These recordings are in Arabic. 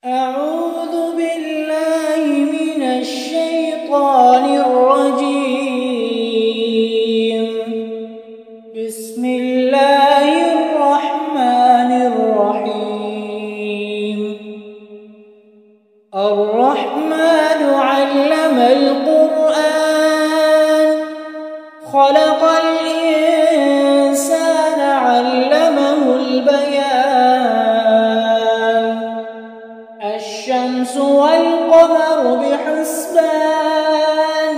أعوذ بالله من الشيطان الرجيم. بسم الله الرحمن الرحيم. الرحمن علم القرآن خلق الإنسان علمه البيان. الشمس والقمر بحسبان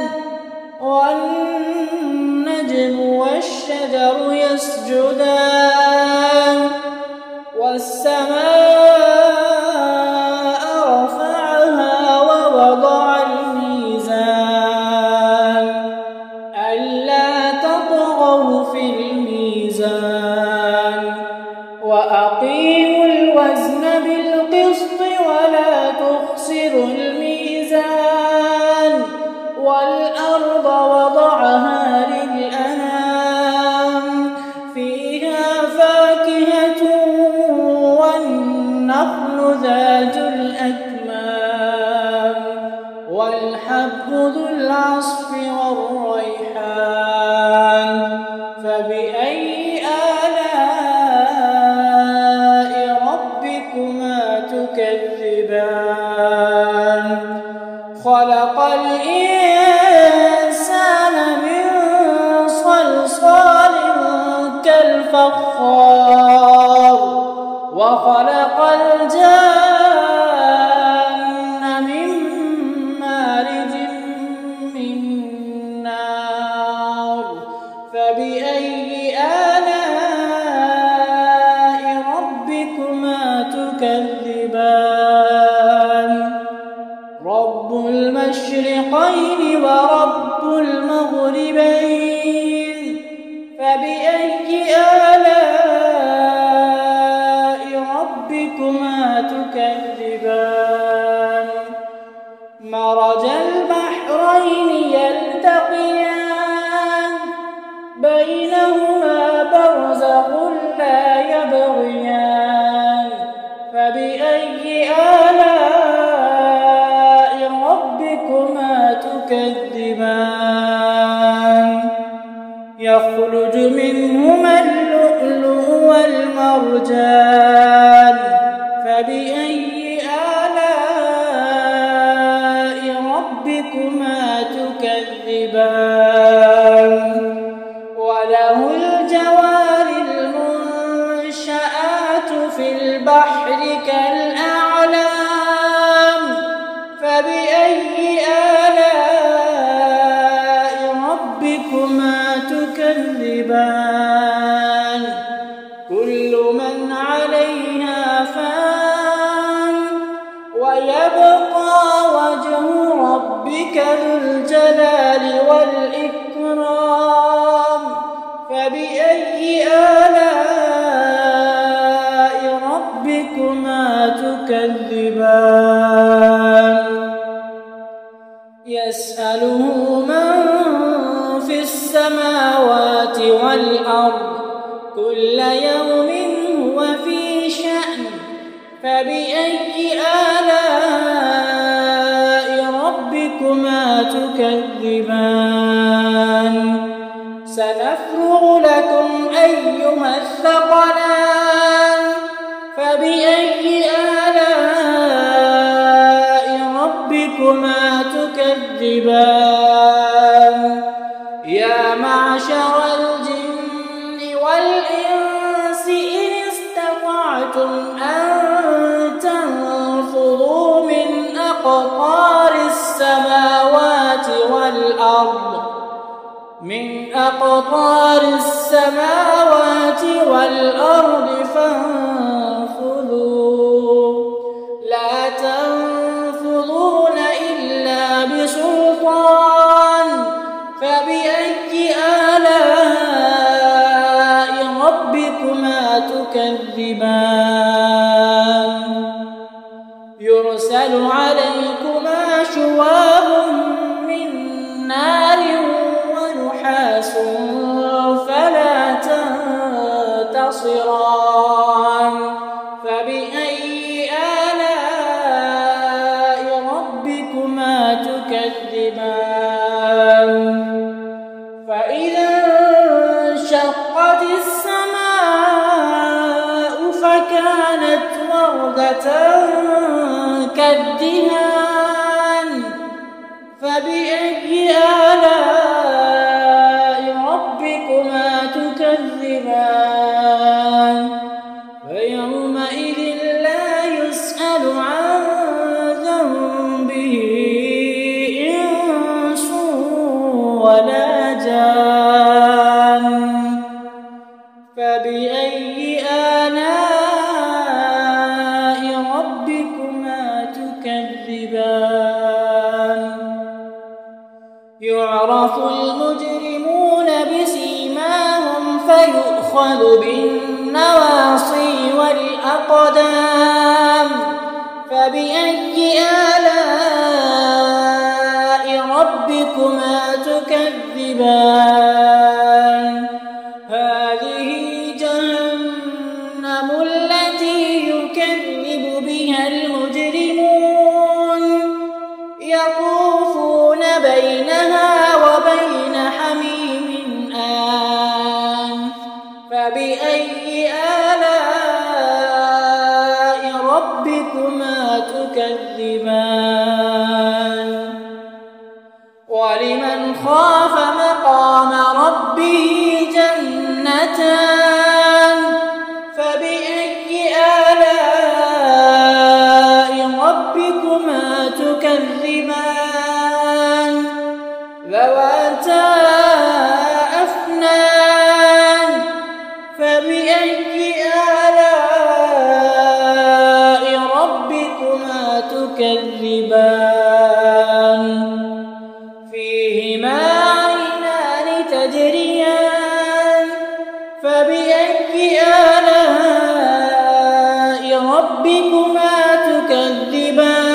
والنجم والشجر يسجدان والسماء رفعها ووضع الميزان ألا تطغوا في الميزان وأقيموا الوزن بالقسط ولا تخسروا الميزان والأرض وضعها للأنام فيها فاكهة والنخل ذات الأكمام والحب ذو العصف والريحان فبأي آلاء ربكما تكذبان خلق الإنسان من صلصال كالفخار وخلق الجان من مارج من نار فبأي آلاء ربكما تكذبان رب المشرقين ورب المغربين فبأي آلاء ربكما تكذبان مرج البحرين يلتقيان بينهما برزخ لا يبغيان فبأي آلاء ربكما تكذبان يخرج منهما اللؤلؤ والمرجان فبأي آلاء ربكما تكذبان وله الجوار المنشآت في البحر كالأعلام فبأي آلاء ربكما تكذبان كل من عليها فان ويبقى وجه ربك ذو الجلال والإكرام فبأي آلاء ربكما تكذبان يسأله من في السماوات والأرض كل يوم هو في شأن فبأي آلاء ربكما تكذبان سنفرغ لكم أيها الثقلان فبأي آلاء ربكما تكذبان يا معشر الجن والإنس إن استطعتم أن تنفذوا من أقطار السماوات والأرض فانفذوا لا تنفذون إلا بسلطان فبأي آلاء ربكما تكذبان يرسل عليكما شواظ من نار ونحاس فلا تنتصران فبأي آلاء الدهان فبأي آلاء ربكما تكذبان فيومئذ لا يسأل عن ذنبه إنس ولا جان فبأي آلاء ربكما تكذبان يعرف المجرمون بسيماهم فيؤخذ بالنواصي والأقدام فبأي آلاء ربكما تكذبان هذه جهنم التي يكذب بها المجرمون يطوفون بينها وبين حميم آن فبأي آلاء ربكما تكذبان ولمن خاف مقام ربه جنتان فبأي آلاء ربكما تكذبان ذواتا أفنان فبأي آلاء ربكما تكذبان فيهما عينان تجريان فبأي آلاء ربكما تكذبان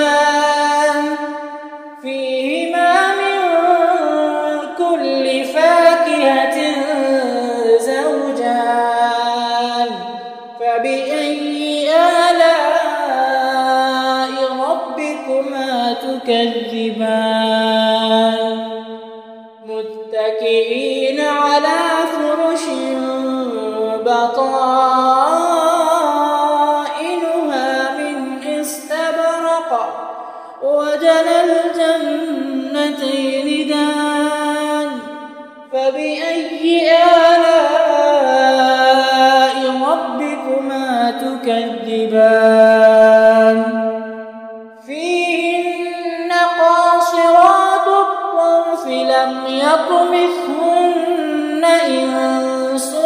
فيهما من كل فاكهة زوجان فبأي آلاء ربكما تكذبان متكئين على فرش بطائنها من استبرق وجنى الجنتين دان فبأي آلاء ربكما تكذبان فيهن قاصرات الطرف لم يطمثهن إنس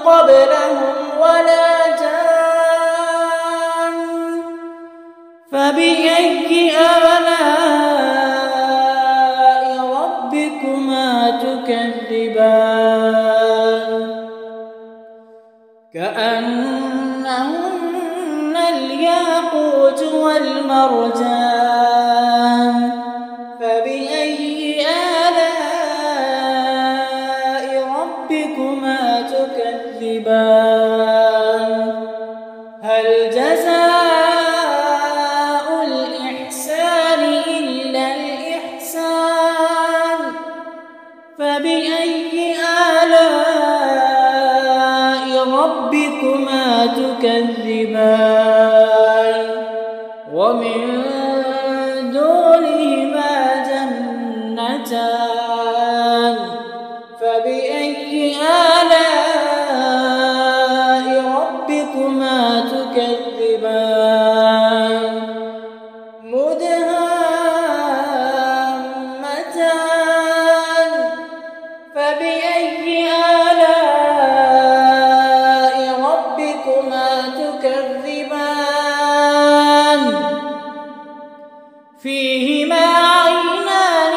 قبلهم ولا جان فبأي آلاء ربكما تكذبان كأنهن الياقوت والمرجان فبأي آلاء ربكما تكذبان هل جزاء الإحسان إلا الإحسان فبأي آلاء ربكما تكذبان ومن دونهما جنتان فبأي آلاء ربكما تكذبان مدهامتان فبأي آلاء ربكما تكذبان فيهما عينان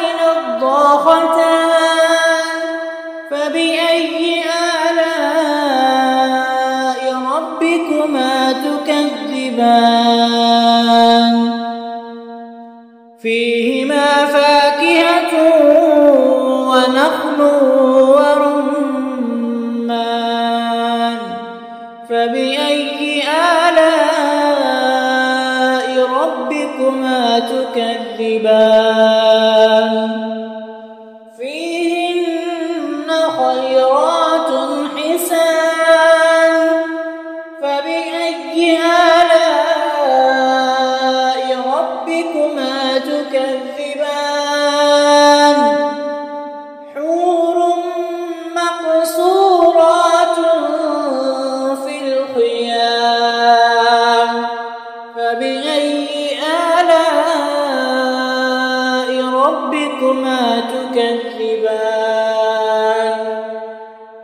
نضاختان فبأي آلاء ربكما تكذبان فيهما فاكهة ونخل ورمان فبأي آلاء ربكما تكذبان فيهن خيرات حسان فبأي آلاء ربكما آلاء ربكما تكذبان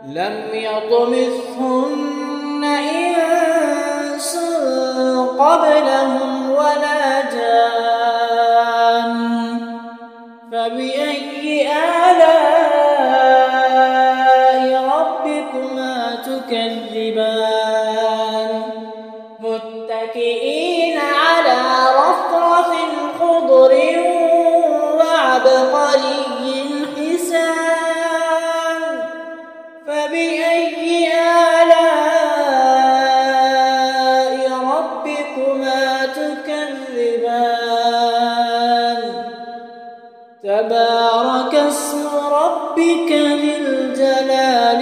لم يطمثهن إنس قبلهم ولا جان فبأي آلاء ربكما تكذبان متكئين على رفرف خضر وعبقري حسان فبأي آلاء ربكما تكذبان تبارك اسم ربك ذي الجلال